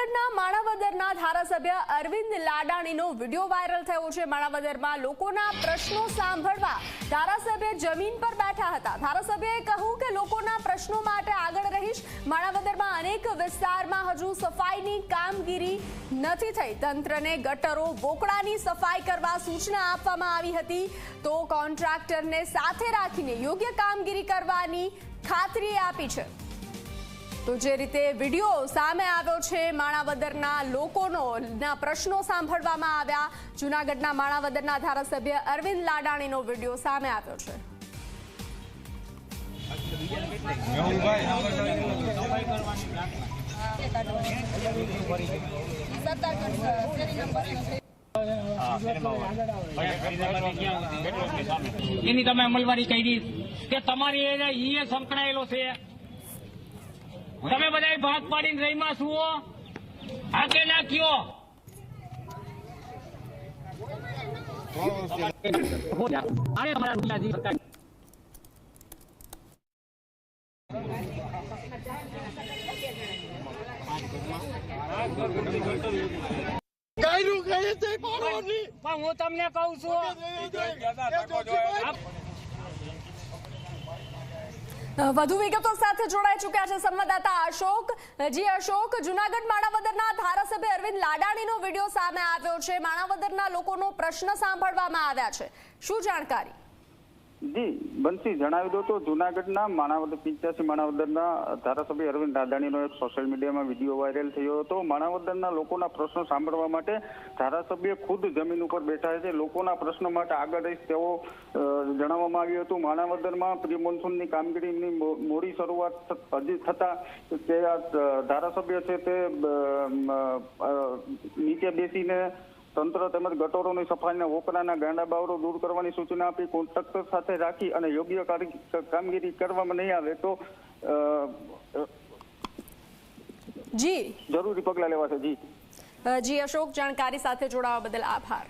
જૂનાગઢના માણાવદરના ધારાસભ્ય Arvind લાડાણીનો video viral થયો છે। માણાવદરમાં લોકોના પ્રશ્નો સાંભળવા ધારાસભ્ય જમીન પર બેઠા હતા। ધારાસભ્યએ કહ્યું કે લોકોના પ્રશ્નો માટે આગળ રહીશ। માણાવદરમાં અનેક વિસ્તારમાં હજુ સફાઈની કામગીરી નથી થઈ। તંત્રને ગટરો બોકડાની સફાઈ કરવા સૂચના આપવામાં આવી હતી, તો કોન્ટ્રાક્ટરને સાથે રાખીને યોગ્ય કામગીરી કરવાની ખાતરી આપી છે। તો જે રીતે વિડીયો સામે આવ્યો છે, માણાવદરના લોકોના પ્રશ્નો સાંભળવામાં આવ્યા। જૂનાગઢના માણાવદરના ધારાસભ્ય અરવિંદ લાડાણીનો વિડીયો સામે આવ્યો છે। એની તમે અમલવારી કરી કે તમારી એ સંકળાયેલો છે। તમે બધા ભાગ પાડીને રહીમાં છો, આગે નાખ્યો। હું તમને કહું છું, વધુ વિગતો સાથે જોડાઈ ચૂક્યા છે સંવાદદાતા અશોક। જી અશોક, જૂનાગઢ માણાવદરના ધારાસભ્ય અરવિંદ લાડાણીનો વિડીયો સામે આવ્યો છે। માણાવદરના લોકોનો પ્રશ્ન સાંભળવામાં આવ્યા છે, શું જાણકારી? જી બંસી, જણાવી દો તો જૂનાગઢના માણાવદર 85 માણાવદરના ધારાસભ્ય અરવિંદ લાડાણીનો એક સોશિયલ મીડિયામાં વિડીયો વાયરલ થયો હતો। માણાવદરના લોકોના પ્રશ્નો સાંભળવા માટે ધારાસભ્ય ખુદ જમીન ઉપર બેઠા છે। લોકોના પ્રશ્નો માટે આગળ રહીશ તેવો જણાવવામાં આવ્યું હતું। માણાવદરમાં પ્રી મોન્સૂનની કામગીરીની મોડી શરૂઆત હજી થતા તે ધારાસભ્ય છે તે નીચે બેસીને તંત્ર તેમજ ગટરોની સફાઈના વોકરાના ગાંડા બાવરો દૂર કરવાની સૂચના આપી। કોન્ટ્રાક્ટર સાથે રાખી અને યોગ્ય કામગીરી કરવામાં નહીં આવે તો જી જરૂરી પગલાં લેવાશે। જી અશોક, જાણકારી સાથે જોડાવા બદલ આભાર।